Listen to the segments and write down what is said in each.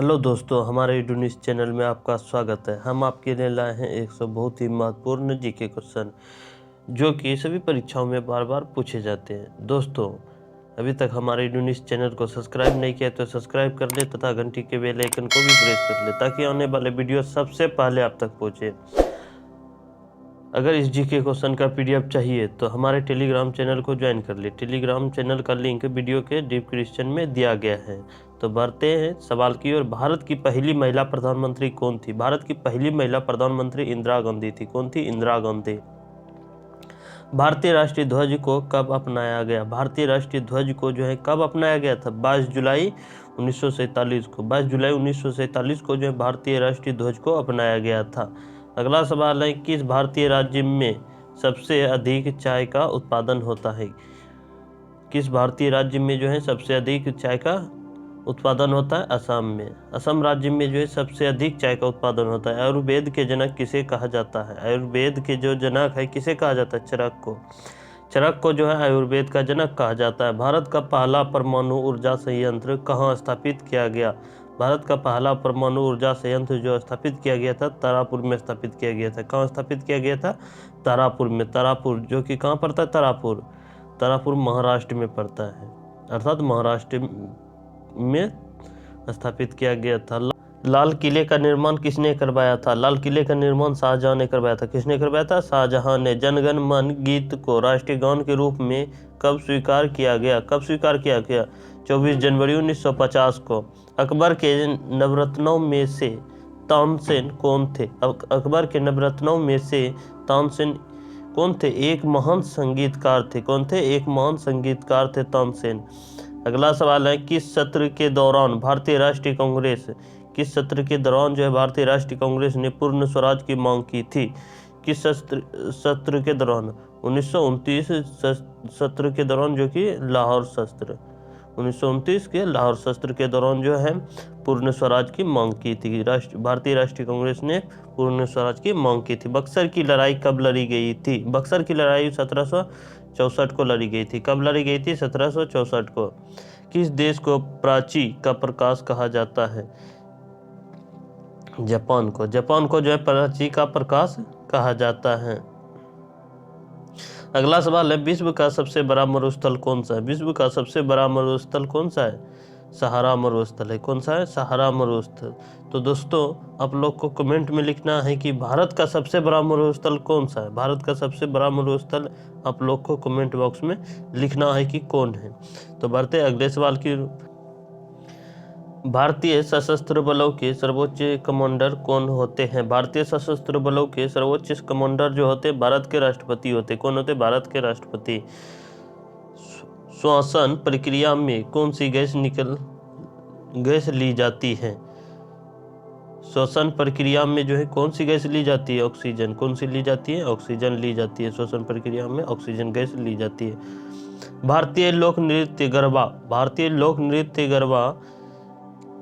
Hello दोस्तों, हमारे YouTube news channel में आपका स्वागत है। हम आपके लिए लाए हैं बहुत ही महत्वपूर्ण जीके क्वेश्चन जो कि सभी परीक्षाओं में बार बार पूछे जाते हैं। दोस्तों, अभी तक हमारे यूट्यूब न्यूज़ चैनल को सब्सक्राइब नहीं किया तो सब्सक्राइब कर ले तथा घंटी के बेल आइकन को भी प्रेस कर ले ताकि आने वाले वीडियो सबसे पहले आप तक पहुँचे। अगर इस जीके क्वेश्चन का पीडीएफ चाहिए तो हमारे टेलीग्राम चैनल को ज्वाइन कर ले। टेलीग्राम चैनल का लिंक वीडियो के डिस्क्रिप्शन में दिया गया है। तो बढ़ते हैं सवाल की ओर। भारत की पहली महिला प्रधानमंत्री कौन थी? भारत की पहली महिला प्रधानमंत्री इंदिरा गांधी थी। कौन थी? इंदिरा गांधी। भारतीय राष्ट्रीय ध्वज को कब अपनाया गया? भारतीय राष्ट्रीय ध्वज को जो है कब अपनाया गया था? 22 जुलाई 1947 को। 22 जुलाई 1947 को जो है भारतीय राष्ट्रीय ध्वज को अपनाया गया था। अगला सवाल है, किस भारतीय राज्य में सबसे अधिक चाय का उत्पादन होता है? किस भारतीय राज्य में जो है सबसे अधिक चाय का उत्पादन होता है? असम में। असम राज्य में जो है सबसे अधिक चाय का उत्पादन होता है। आयुर्वेद के जनक किसे कहा जाता है? आयुर्वेद के जो जनक है किसे कहा जाता है? चरक को। चरक को जो है आयुर्वेद का जनक कहा जाता है। भारत का पहला परमाणु ऊर्जा संयंत्र कहाँ स्थापित किया गया? भारत का पहला परमाणु ऊर्जा संयंत्र जो स्थापित किया गया था तारापुर में स्थापित किया गया था। कहाँ स्थापित किया गया था? तारापुर में। तारापुर जो कि कहाँ पड़ता है? तारापुर। तारापुर महाराष्ट्र में पड़ता है, अर्थात महाराष्ट्र में स्थापित किया गया था। लाल किले का निर्माण किसने करवाया था? लाल किले का निर्माण शाहजहां ने करवाया था। किसने करवाया था? शाहजहां ने। जनगण मन गीत को राष्ट्रीय गान के रूप में कब स्वीकार किया गया? कब स्वीकार किया गया? 24 जनवरी 1950 को। अकबर के नवरत्नों में से तानसेन कौन थे? अकबर के नवरत्नों में से तानसेन कौन थे? एक महान संगीतकार थे। कौन थे? एक महान संगीतकार थे तानसेन। अगला सवाल है, किस सत्र के दौरान भारतीय राष्ट्रीय कांग्रेस किस सत्र के दौरान जो है भारतीय राष्ट्रीय कांग्रेस ने पूर्ण स्वराज की मांग की थी? किस सत्र के दौरान? 1929 सत्र के दौरान, जो कि लाहौर सत्र। 1929 के लाहौर सत्र के दौरान जो है पूर्ण स्वराज की मांग की थी। भारतीय राष्ट्रीय कांग्रेस ने पूर्ण स्वराज की मांग की थी। बक्सर की लड़ाई कब लड़ी गई थी? बक्सर की लड़ाई 1764 को लड़ी गई थी। कब लड़ी गई थी? 1764 को। किस देश को प्राची का प्रकाश कहा जाता है? जापान को। जापान को जो है प्राची का प्रकाश कहा जाता है। अगला सवाल है, विश्व का सबसे बड़ा मरुस्थल कौन सा है? विश्व का सबसे बड़ा मरुस्थल कौन सा है? सहारा मरुस्थल है। कौन सा है? सहारा मरुस्थल। तो दोस्तों, आप लोग को कमेंट में लिखना है कि भारत का सबसे बड़ा मरुस्थल कौन सा है। भारत का सबसे बड़ा मरुस्थल आप लोग को कमेंट बॉक्स में लिखना है कि कौन है। तो बढ़ते अगले सवाल की। भारतीय सशस्त्र बलों के सर्वोच्च कमांडर कौन होते हैं? भारतीय सशस्त्र बलों के सर्वोच्च कमांडर जो होते हैं भारत के राष्ट्रपति होते। कौन होते? भारत के राष्ट्रपति। श्वसन प्रक्रिया में कौन सी गैस ली जाती है? श्वसन प्रक्रिया में जो है कौन सी गैस ली जाती है? ऑक्सीजन। कौन सी ली जाती है? ऑक्सीजन ली जाती है। श्वसन प्रक्रिया में ऑक्सीजन गैस ली जाती है। भारतीय लोक नृत्य गरबा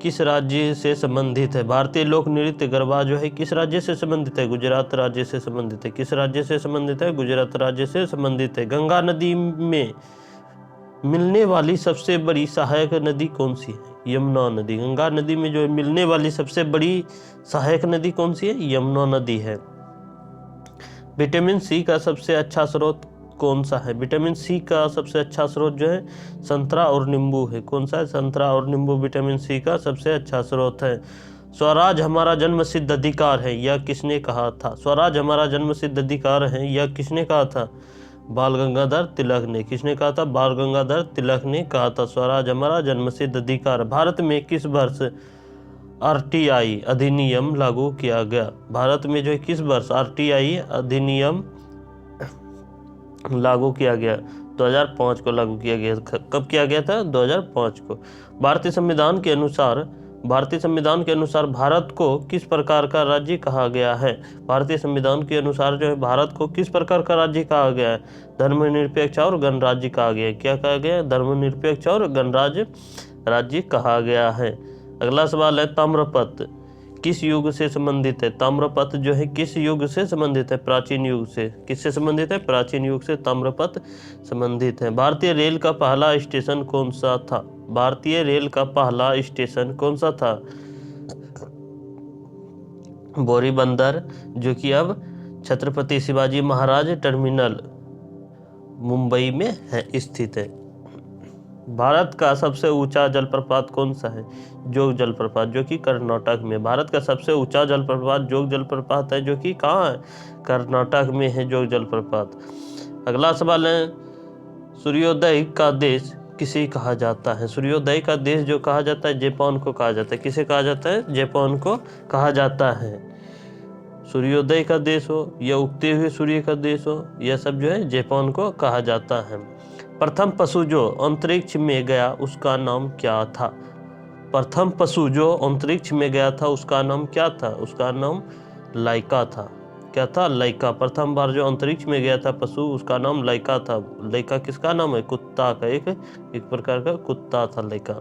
किस राज्य से संबंधित है? भारतीय लोक नृत्य गरबा जो है किस राज्य से संबंधित है? गुजरात राज्य से संबंधित है। किस राज्य से संबंधित है? गुजरात राज्य से संबंधित है। गंगा नदी में मिलने वाली सबसे बड़ी सहायक नदी कौन सी है? यमुना नदी। गंगा नदी में जो मिलने वाली सबसे बड़ी सहायक नदी कौन सी है? यमुना नदी है। विटामिन सी का सबसे अच्छा स्रोत कौन सा है? विटामिन सी का सबसे अच्छा स्रोत जो है संतरा और नींबू है। कौन सा है? संतरा और नींबू विटामिन सी का सबसे अच्छा स्रोत है। स्वराज हमारा जन्मसिद्ध अधिकार है, यह किसने कहा था? स्वराज हमारा जन्मसिद्ध अधिकार है, यह किसने कहा था? बाल गंगाधर तिलक ने। किसने कहा था? बाल गंगाधर तिलक ने कहा था स्वराज हमारा जन्मसिद्ध अधिकार। भारत में किस वर्ष आरटीआई अधिनियम लागू किया गया? भारत में जो है किस वर्ष आरटीआई अधिनियम लागू किया गया? 2005 को लागू किया गया। कब किया गया था? 2005 को। भारतीय संविधान के अनुसार भारत को किस प्रकार का राज्य कहा गया है? भारतीय संविधान के अनुसार जो है भारत को किस प्रकार का राज्य कहा गया है? धर्मनिरपेक्ष और गणराज्य कहा गया है। क्या कहा गया है? धर्मनिरपेक्ष और गणराज्य राज्य कहा गया है। अगला सवाल है, ताम्रपत्र किस युग से संबंधित है? ताम्रपत्र जो है किस युग से संबंधित है? प्राचीन युग से। किससे संबंधित है? प्राचीन युग से ताम्रपत्र संबंधित है। भारतीय रेल का पहला स्टेशन कौन सा था? भारतीय रेल का पहला स्टेशन कौन सा था? बोरी बंदर, जो कि अब छत्रपति शिवाजी महाराज टर्मिनल मुंबई में है स्थित है। भारत का सबसे ऊंचा जलप्रपात कौन सा है? जोग जलप्रपात, जो कि कर्नाटक में। भारत का सबसे ऊंचा जलप्रपात जोग जलप्रपात है, जो कि कहाँ है? कर्नाटक में है जोग जलप्रपात। अगला सवाल है, सूर्योदय का देश किसे कहा जाता है? सूर्योदय का देश जो कहा जाता है, जापान को कहा जाता है। किसे कहा जाता है? जापान को कहा जाता है। सूर्योदय का देश हो या उगते हुए सूर्य का देश हो, यह सब जो है जापान को कहा जाता है। प्रथम पशु जो अंतरिक्ष में गया उसका नाम क्या था? प्रथम पशु जो अंतरिक्ष में गया था उसका नाम क्या था? उसका नाम लाइका था। क्या था? लाइका। प्रथम बार जो अंतरिक्ष में गया था पशु, उसका नाम लाइका था। लाइका किसका नाम है? कुत्ता का, एक प्रकार का कुत्ता था लाइका।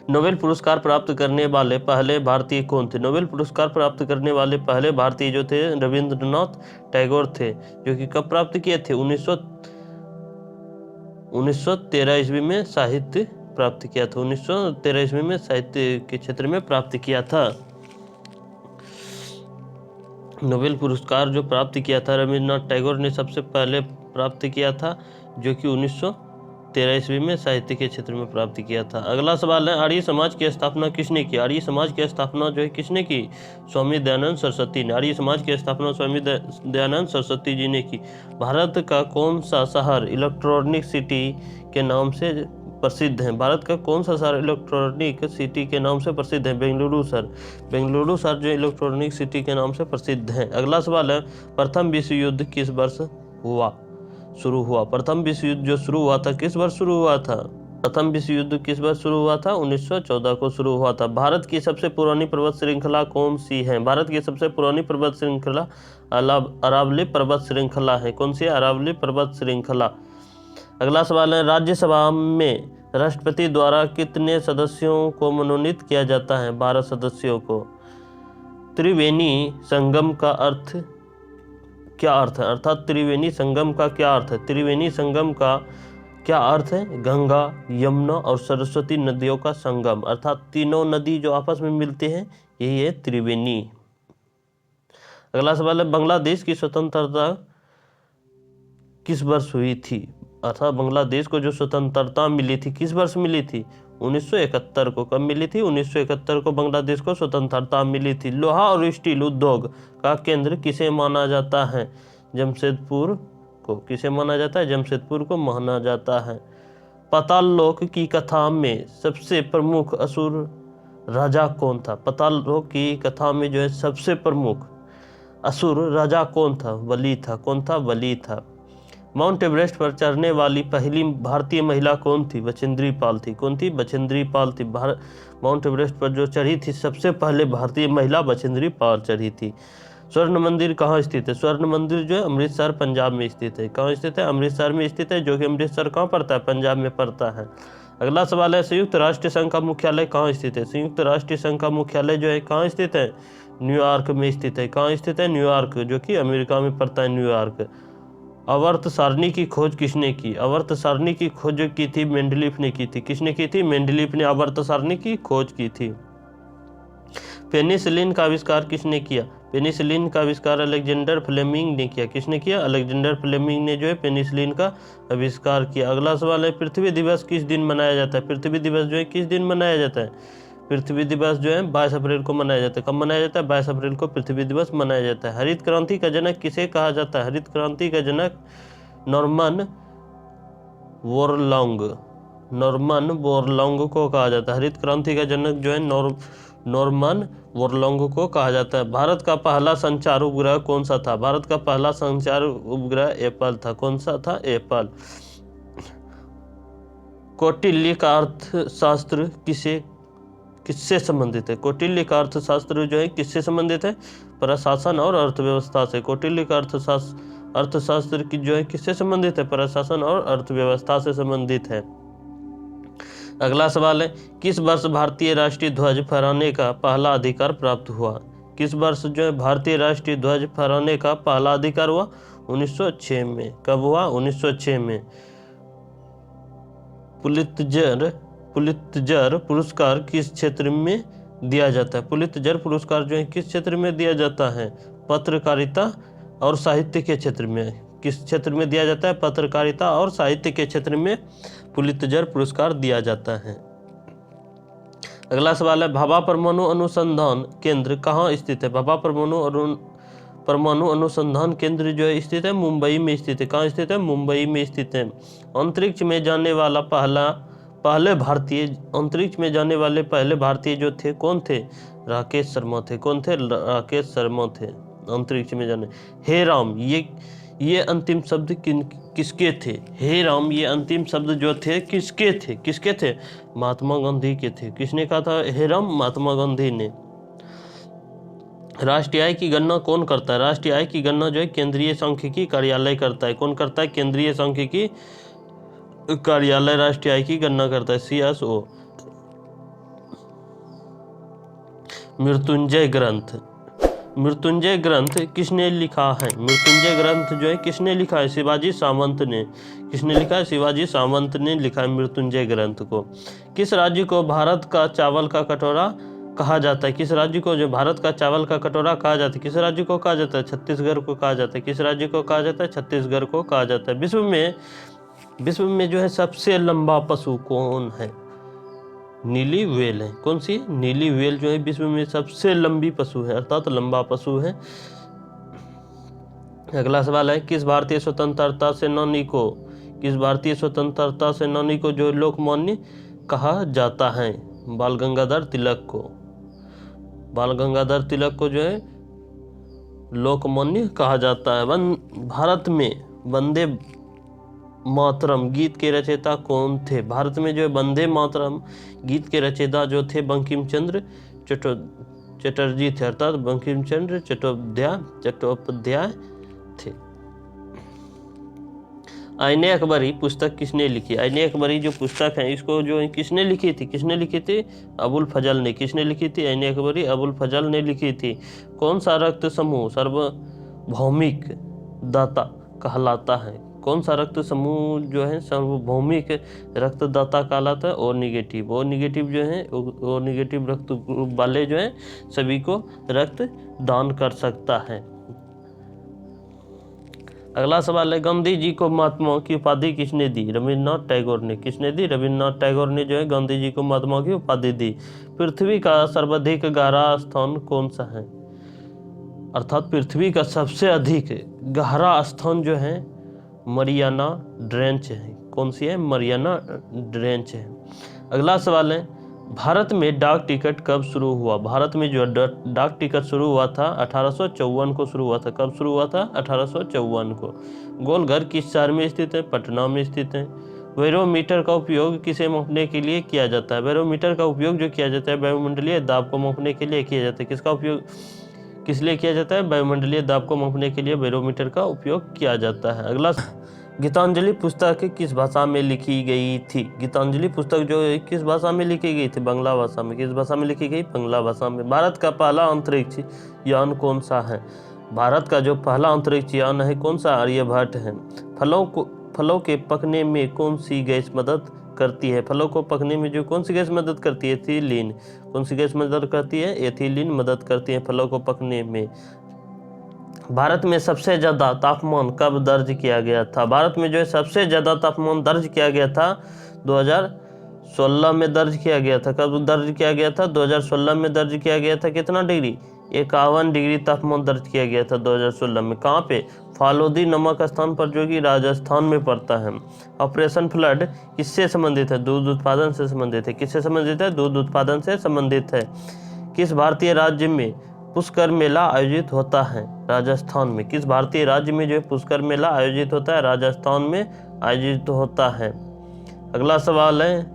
नोबेल पुरस्कार प्राप्त करने वाले पहले भारतीय कौन थे? नोबेल पुरस्कार प्राप्त करने वाले पहले भारतीय जो थे, रविंद्रनाथ टैगोर थे, जो कि कब प्राप्त किए थे? 1913 ईस्वी में साहित्य प्राप्त किया था। 1913 ईस्वी में साहित्य के क्षेत्र में प्राप्त किया था। नोबेल पुरस्कार जो प्राप्त किया था रविंद्रनाथ टैगोर ने सबसे पहले प्राप्त किया था, जो कि 1913 ईस्वी में साहित्य के क्षेत्र में प्राप्त किया था। अगला सवाल है, आर्य समाज की स्थापना किसने की? आर्य समाज की स्थापना जो है किसने की? स्वामी दयानंद सरस्वती ने। आर्य समाज की स्थापना स्वामी दयानंद सरस्वती जी ने की। भारत का कौन सा शहर इलेक्ट्रॉनिक सिटी के नाम से प्रसिद्ध है? भारत का कौन सा शहर इलेक्ट्रॉनिक सिटी के नाम से प्रसिद्ध है? बेंगलुरु शहर। बेंगलुरु शहर जो इलेक्ट्रॉनिक सिटी के नाम से प्रसिद्ध है। अगला सवाल है, प्रथम विश्व युद्ध किस वर्ष शुरू हुआ? प्रथम विश्व युद्ध जो शुरू हुआ था किस वर्ष शुरू हुआ था? प्रथम विश्व युद्ध किस वर्ष शुरू हुआ था? 1914 को शुरू हुआ था। भारत की सबसे पुरानी पर्वत श्रृंखला कौन सी है? भारत की सबसे पुरानी पर्वत श्रृंखला अरावली पर्वत श्रृंखला है। कौन सी है? अरावली पर्वत श्रृंखला। अगला सवाल है, राज्यसभा में राष्ट्रपति द्वारा कितने सदस्यों को मनोनीत किया जाता है? 12 सदस्यों को। त्रिवेणी संगम का अर्थ क्या अर्थ है? अर्थात त्रिवेणी संगम का क्या अर्थ है? त्रिवेणी संगम का क्या अर्थ है? गंगा, यमुना और सरस्वती नदियों का संगम, अर्थात तीनों नदी जो आपस में मिलते हैं, यही है त्रिवेणी। अगला सवाल है, बांग्लादेश की स्वतंत्रता किस वर्ष हुई थी? अर्थात बांग्लादेश को जो स्वतंत्रता मिली थी किस वर्ष मिली थी? 1971 को। कब मिली थी? 1971 को बांग्लादेश को स्वतंत्रता मिली थी। लोहा और स्टील उद्योग का केंद्र किसे माना जाता है? जमशेदपुर को। किसे माना जाता है? जमशेदपुर को माना जाता है। पाताल लोक की कथा में सबसे प्रमुख असुर राजा कौन था? पाताल लोक की कथा में जो है सबसे प्रमुख असुर राजा कौन था? बलि था। कौन था? बलि था। माउंट एवरेस्ट पर चढ़ने वाली पहली भारतीय महिला कौन थी? बछेंद्री पाल थी। कौन थी? बछेंद्री पाल थी। माउंट एवरेस्ट पर जो चढ़ी थी सबसे पहले भारतीय महिला बछेंद्री पाल चढ़ी थी। स्वर्ण मंदिर कहाँ स्थित है? स्वर्ण मंदिर जो है अमृतसर पंजाब में स्थित है। कहाँ स्थित है? अमृतसर में स्थित है, जो कि अमृतसर कहाँ पड़ता है? पंजाब में पड़ता है। अगला सवाल है, संयुक्त राष्ट्र संघ का मुख्यालय कहाँ स्थित है? संयुक्त राष्ट्र संघ का मुख्यालय जो है कहाँ स्थित है? न्यूयॉर्क में स्थित है। कहाँ स्थित है? न्यूयॉर्क, जो कि अमेरिका में पड़ता है न्यूयॉर्क। आवर्त सारणी की खोज किसने की? आवर्त सारणी की खोज जो की थी मेंडलीफ ने की थी। किसने की थी? मेंडलीफ ने आवर्त सारणी की खोज की थी। पेनिसिलिन का आविष्कार किसने किया? पेनिसिलिन का आविष्कार अलेक्जेंडर फ्लेमिंग ने किया। किसने किया? अलेक्जेंडर फ्लेमिंग ने जो है पेनिसिलिन का आविष्कार किया। अगला सवाल है, पृथ्वी दिवस किस दिन मनाया जाता है? पृथ्वी दिवस जो है किस दिन मनाया जाता है? पृथ्वी दिवस जो है 22 अप्रैल को मनाया जाता है। कब मनाया जाता है? 22 अप्रैल को पृथ्वी दिवस मनाया जाता है। हरित क्रांति का जनक किसे कहा जाता है? हरित क्रांति का जनक नॉर्मन बोरलॉन्ग। नॉर्मन बोरलॉन्ग को कहा जाता है। हरित क्रांति का जनक जो है नॉर्मन बोरलॉन्ग को कहा जाता है। भारत का पहला संचार उपग्रह कौन सा था? भारत का पहला संचार उपग्रह एप्पल था। कौन सा था? एप्पल। कौटिल्य का अर्थशास्त्र किससे संबंधित है? कौटिल्य का अर्थशास्त्र जो है किससे संबंधित है? प्रशासन और अर्थव्यवस्था से। कौटिल्य का अर्थशास्त्र की जो है किससे संबंधित है? प्रशासन और अर्थव्यवस्था से संबंधित है। अगला सवाल है, किस वर्ष भारतीय राष्ट्रीय ध्वज फहराने का पहला अधिकार प्राप्त हुआ? किस वर्ष जो है भारतीय राष्ट्रीय ध्वज फहराने का पहला अधिकार हुआ? 1906 में। कब हुआ? 1906 में। पुलित्जर पुलित्जर पुरस्कार किस क्षेत्र में दिया जाता है? पुलित्जर पुरस्कार जो है किस क्षेत्र में दिया जाता है? पत्रकारिता और साहित्य के क्षेत्र में। किस क्षेत्र में दिया जाता है? पत्रकारिता और साहित्य के क्षेत्र में पुलित्जर पुरस्कार दिया जाता है। अगला सवाल है, भाभा परमाणु अनुसंधान केंद्र कहाँ स्थित है? भाभा परमाणु अनुसंधान केंद्र जो है स्थित है मुंबई में स्थित है। कहाँ स्थित है? मुंबई में स्थित है। अंतरिक्ष में जाने वाला अंतरिक्ष में जाने वाले पहले भारतीय जो थे कौन थे? राकेश शर्मा थे। कौन थे? राकेश शर्मा थे अंतरिक्ष में जाने। हे राम, ये अंतिम शब्द किसके थे? हे राम, ये अंतिम शब्द जो थे किसके थे? महात्मा गांधी के थे। किसने कहा था हे राम? महात्मा गांधी ने। राष्ट्रीय आय की गणना कौन करता है? राष्ट्रीय आय की गणना जो है केंद्रीय सांख्यिकी कार्यालय करता है। कौन करता है? केंद्रीय सांख्यिकी कार्यालय राष्ट्रीय आय की गणना करता है, CSO। मृत्युंजय ग्रंथ किसने लिखा है? मृत्युंजय ग्रंथ जो है किसने लिखा है? शिवाजी सावंत ने। किसने लिखा है? शिवाजी सावंत ने लिखा है मृत्युंजय ग्रंथ को। किस राज्य को भारत का चावल का कटोरा कहा जाता है? किस राज्य को जो भारत का चावल का कटोरा कहा जाता है, किस राज्य को कहा जाता है? छत्तीसगढ़ को कहा जाता है। किस राज्य को कहा जाता है? छत्तीसगढ़ को कहा जाता है। विश्व में जो है सबसे लंबा पशु कौन है? नीली व्हेल है। कौन सी? नीली व्हेल जो है विश्व में सबसे लंबी पशु है, अर्थात लंबा पशु है। अगला सवाल है, किस भारतीय स्वतंत्रता सेनानी को जो लोकमान्य कहा जाता है? बाल गंगाधर तिलक को। बाल गंगाधर तिलक को जो है लोकमान्य कहा जाता है। भारत में वंदे मातरम गीत के रचयिता कौन थे? भारत में जो है वंदे मातरम गीत के रचयिता जो थे बंकिम चंद्र चटर्जी थे, अर्थात बंकिम चंद्र चट्टोपाध्याय थे। आईने अकबरी पुस्तक किसने लिखी? आईने अकबरी जो पुस्तक है इसको जो है किसने लिखी थी? अबुल फजल ने। किसने लिखी थी? आईने अकबरी अबुल फजल ने लिखी थी। कौन सा रक्त समूह सार्वभौमिक दाता कहलाता है? कौन सा रक्त समूह जो है सार्वभौमिक रक्तदाता कहलाता है? ओ निगेटिव। ओ निगेटिव जो है ओ निगेटिव रक्त ग्रुप वाले जो है सभी को रक्त दान कर सकता है। अगला सवाल है, गांधी जी को महात्मा की उपाधि किसने दी? रविन्द्रनाथ टैगोर ने। किसने दी? रविन्द्रनाथ टैगोर ने जो है गांधी जी को महात्मा की उपाधि दी। पृथ्वी का सर्वाधिक गहरा स्थान कौन सा है? अर्थात पृथ्वी का सबसे अधिक गहरा स्थान जो है मरियाना ट्रेंच है। कौन सी है? मरियाना ट्रेंच है। अगला सवाल है, भारत में डाक टिकट कब शुरू हुआ? भारत में जो डाक टिकट शुरू हुआ था 1854 को शुरू हुआ था। कब शुरू हुआ था? 1854 को। गोलघर किस शहर में स्थित है? पटना में स्थित है। बैरोमीटर का उपयोग किसे मापने के लिए किया जाता है? बैरोमीटर का उपयोग जो किया जाता है वायुमंडलीय दाब को मापने के लिए किया जाता है। किसका उपयोग किस लिए किया जाता है? वायुमंडलीय दाब को मापने के लिए बैरोमीटर का उपयोग किया जाता है। अगला, गीतांजलि पुस्तक किस भाषा में लिखी गई थी? गीतांजलि पुस्तक जो है किस भाषा में लिखी गई थी? बांग्ला भाषा में। किस भाषा में लिखी गई? बांग्ला भाषा में। भारत का पहला अंतरिक्ष यान कौन सा है? भारत का जो पहला अंतरिक्ष यान है कौन सा? आर्यभट्ट है। फलों के पकने में कौन सी गैस मदद करती है? फलों को पकने में जो कौन सी गैस मदद करती है? एथिलीन। कौन सी गैस मदद करती है? एथिलीन मदद करती है फलों को पकने में। भारत में सबसे ज्यादा तापमान कब दर्ज किया गया था? भारत में जो है सबसे ज्यादा तापमान दर्ज किया गया था 2016 में दर्ज किया गया था। कब दर्ज किया गया था? 2016 में दर्ज किया गया था। कितना डिग्री? 51 डिग्री तापमान दर्ज किया गया था 2016 में। कहाँ पे? फालोदी नामक स्थान पर जो कि राजस्थान में पड़ता है। ऑपरेशन फ्लड किससे संबंधित है? दूध उत्पादन से संबंधित है। किससे संबंधित है? दूध उत्पादन से संबंधित है। किस भारतीय राज्य में पुष्कर मेला आयोजित होता है? राजस्थान में। किस भारतीय राज्य में जो है पुष्कर मेला आयोजित होता है? राजस्थान में आयोजित होता है। अगला सवाल है,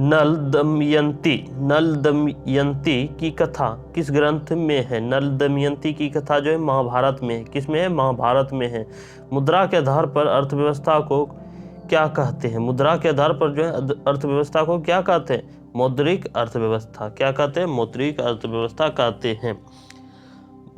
नल दमयंती की कथा किस ग्रंथ में है? नल दमयंती की कथा जो है महाभारत में है। किस में है? महाभारत में है। मुद्रा के आधार पर अर्थव्यवस्था को क्या कहते हैं? मुद्रा के आधार पर जो है अर्थव्यवस्था को क्या कहते हैं? मौद्रिक अर्थव्यवस्था। क्या कहते हैं? मौद्रिक अर्थव्यवस्था कहते हैं।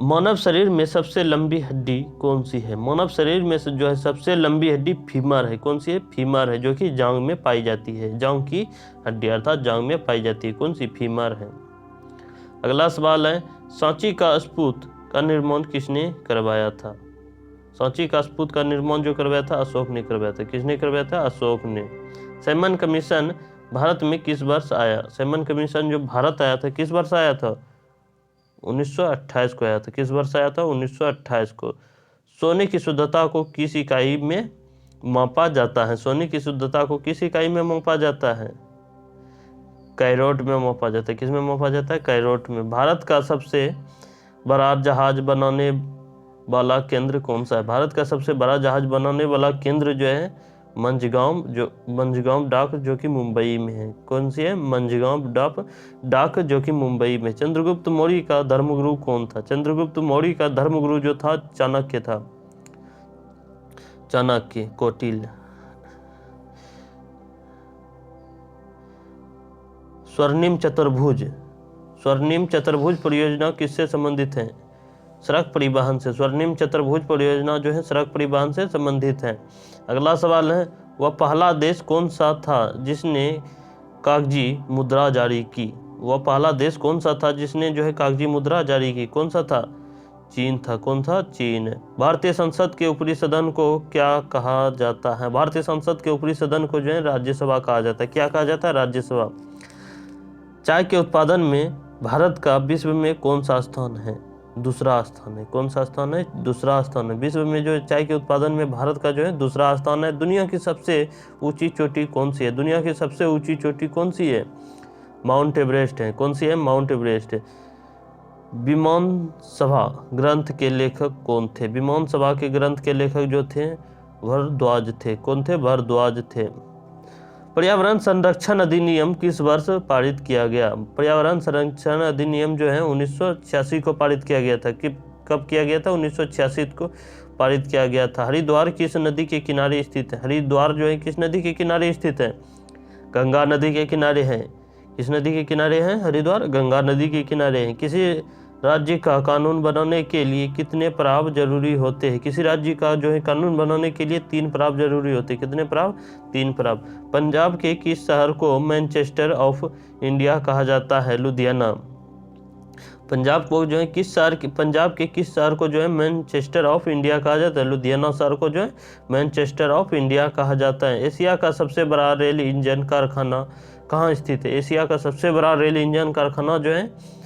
मानव शरीर में सबसे लंबी हड्डी कौन सी है? मानव शरीर में से जो है सबसे लंबी हड्डी फीमर है। कौन सी है? फीमर है, जो कि जांग में पाई जाती है। जांग की हड्डी अर्थात जांग में पाई जाती है। कौन सी? फीमर है। अगला सवाल है, सांची का स्फूत का निर्माण किसने करवाया था? सांची का स्फूत का निर्माण जो करवाया था, अशोक ने करवाया था। किसने करवाया था? अशोक ने। सैमन कमीशन भारत में किस वर्ष आया? सैमन कमीशन जो भारत आया था किस वर्ष आया था? 1928 को आया था। किस वर्ष आया था? 1928 को। सोने की शुद्धता को किस इकाई में मापा जाता है? सोने की शुद्धता को किस इकाई में मापा जाता है? कैरोट में मापा जाता है। किस में मापा जाता है? कैरोट में। भारत का सबसे बड़ा जहाज बनाने वाला केंद्र कौन सा है? भारत का सबसे बड़ा जहाज बनाने वाला केंद्र जो है मंझगांव डाक, जो कि मुंबई में है। कौन सी है? मंझगांव डाक, जो कि मुंबई में। चंद्रगुप्त मौर्य का धर्मगुरु कौन था? चंद्रगुप्त मौर्य का धर्मगुरु जो था चाणक्य था। चाणक्य, कौटिल्य। स्वर्णिम चतुर्भुज परियोजना किससे संबंधित है? सड़क परिवहन से। स्वर्णिम चतुर्भुज परियोजना जो है सड़क परिवहन से संबंधित है। अगला सवाल है, वह पहला देश कौन सा था जिसने कागजी मुद्रा जारी की? वह पहला देश कौन सा था जिसने जो है कागजी मुद्रा जारी की? कौन सा था? चीन था। कौन था? चीन। भारतीय संसद के ऊपरी सदन को क्या कहा जाता है? भारतीय संसद के ऊपरी सदन को जो है राज्यसभा कहा जाता है। क्या कहा जाता है? राज्यसभा। चाय के उत्पादन में भारत का विश्व में कौन सा स्थान है? दूसरा स्थान है। कौन सा स्थान है? दूसरा स्थान है। विश्व में जो चाय के उत्पादन में भारत का जो है दूसरा स्थान है। दुनिया की सबसे ऊंची चोटी कौन सी है? दुनिया की सबसे ऊंची चोटी कौन सी है? माउंट एवरेस्ट है। कौन सी है? माउंट एवरेस्ट है। विमान सभा ग्रंथ के लेखक कौन थे? विमान सभा के ग्रंथ के लेखक जो थे भारद्वाज थे। कौन थे? भारद्वाज थे। पर्यावरण संरक्षण अधिनियम किस वर्ष पारित किया गया? पर्यावरण संरक्षण अधिनियम जो है 1986 को पारित किया गया था। कब किया गया था? 1986 को पारित किया गया था। हरिद्वार किस नदी के किनारे स्थित है? हरिद्वार जो है किस नदी के किनारे स्थित है? गंगा नदी के किनारे है। किस नदी के किनारे है? हरिद्वार गंगा नदी के किनारे है। किसी राज्य का कानून बनाने के लिए कितने प्राव जरूरी होते हैं? किसी राज्य का जो है कानून बनाने के लिए 3 प्राव जरूरी होते हैं। कितने प्राव? 3 प्राव। पंजाब के किस शहर को मैनचेस्टर ऑफ इंडिया कहा जाता है? लुधियाना। पंजाब को जो है पंजाब के किस शहर को जो है मैनचेस्टर ऑफ इंडिया कहा जाता है? लुधियाना शहर को जो है मैनचेस्टर ऑफ इंडिया कहा जाता है। एशिया का सबसे बड़ा रेल इंजन कारखाना कहाँ स्थित है? एशिया का सबसे बड़ा रेल इंजन कारखाना जो है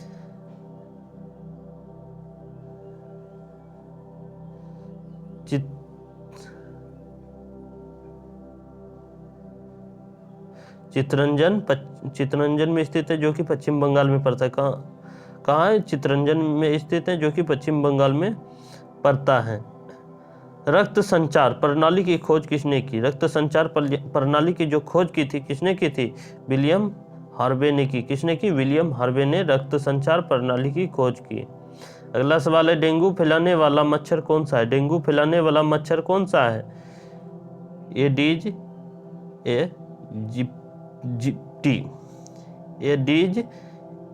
चितरंजन में स्थित है, जो कि पश्चिम बंगाल में पड़ता है। कहाँ है? चितरंजन में स्थित है, जो कि पश्चिम बंगाल में पड़ता है। रक्त संचार प्रणाली की खोज किसने की? रक्त संचार प्रणाली की जो खोज की थी किसने की थी? विलियम हार्वे ने की। किसने की? विलियम हार्वे ने रक्त संचार प्रणाली की खोज की। अगला सवाल है, डेंगू फैलाने वाला मच्छर कौन सा है? डेंगू फैलाने वाला मच्छर कौन सा है? एडीज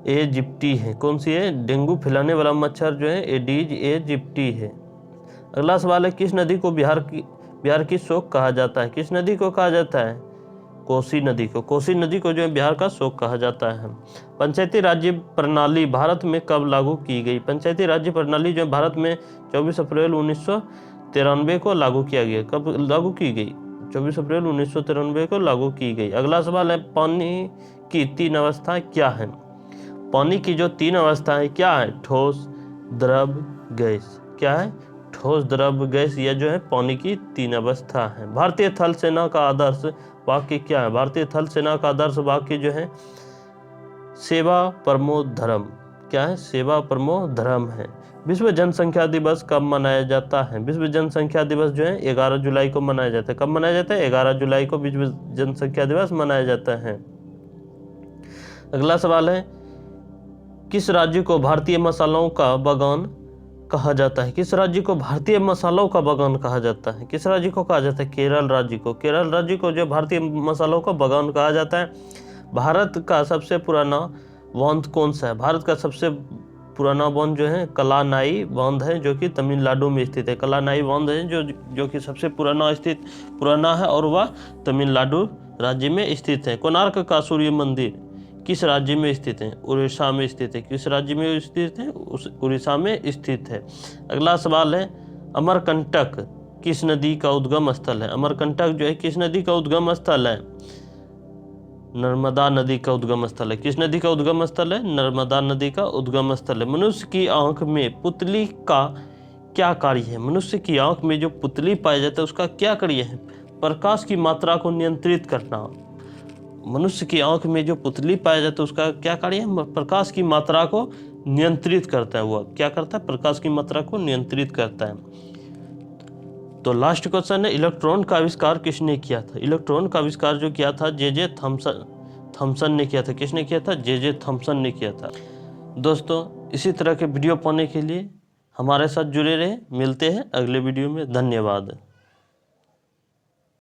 एजिप्टी है। कौन सी है? डेंगू फैलाने वाला मच्छर जो है एडीज एजिप्टी है। अगला सवाल है, किस नदी को बिहार की शोक कहा जाता है? किस नदी को कहा जाता है? कोसी नदी को। कोसी नदी को जो है बिहार का शोक कहा जाता है। पंचायती राज्य प्रणाली भारत में कब लागू की गई? पंचायती राज्य प्रणाली जो भारत में 24 अप्रैल 1993 को लागू किया गया। कब लागू की गई? 24 अप्रैल 1993 को लागू की गई। अगला सवाल है, पानी की 3 अवस्थाएं क्या है? पानी की जो 3 अवस्थाएं क्या है? ठोस, द्रव, गैस। क्या है? ठोस, द्रव, गैस। यह जो है पानी की 3 अवस्था है। भारतीय थल सेना का आदर्श वाक्य क्या है? भारतीय थल सेना का आदर्श वाक्य जो है सेवा परमो धर्म। क्या है? सेवा परमो धर्म है। विश्व जनसंख्या दिवस कब मनाया जाता है? विश्व जनसंख्या दिवस जो है 11 जुलाई को मनाया जाता है। कब मनाया जाता है? 11 जुलाई को विश्व जनसंख्या दिवस मनाया जाता है। अगला सवाल है, किस राज्य को भारतीय मसालों का बागान कहा जाता है? किस राज्य को भारतीय मसालों का बागान कहा जाता है? किस राज्य को कहा जाता है? केरल राज्य को। केरल राज्य को जो भारतीय मसालों का बागान कहा जाता है। भारत का सबसे पुराना बांध कौन सा है? भारत का सबसे पुराना बांध जो है कलानाई बांध है, जो कि तमिलनाडु में स्थित है। कलानाई बांध है जो कि सबसे पुराना है और वह तमिलनाडु राज्य में स्थित है। कोणार्क का सूर्य मंदिर किस राज्य में स्थित है? उड़ीसा में स्थित है। किस राज्य में स्थित है? उड़ीसा में स्थित है। अगला सवाल है, अमरकंटक किस नदी का उद्गम स्थल है? अमरकंटक जो है किस नदी का उद्गम स्थल है? नर्मदा नदी का उद्गम स्थल है। किस नदी का उद्गम स्थल है? नर्मदा नदी का उद्गम स्थल है। मनुष्य की आंख में पुतली का क्या कार्य है? मनुष्य की आंख में जो पुतली पाया जाता है उसका क्या कार्य है? प्रकाश की मात्रा को नियंत्रित करना। मनुष्य की आंख में जो पुतली पाया जाता है उसका क्या कार्य है? प्रकाश की मात्रा को नियंत्रित करता है। वह क्या करता है? प्रकाश की मात्रा को नियंत्रित करता है। तो लास्ट क्वेश्चन है, इलेक्ट्रॉन का आविष्कार किसने किया था? इलेक्ट्रॉन का आविष्कार जो किया था जे थॉमसन ने किया था। किसने किया था? जे थॉमसन ने किया था। दोस्तों, इसी तरह के वीडियो पाने के लिए हमारे साथ जुड़े रहे। मिलते हैं अगले वीडियो में। धन्यवाद।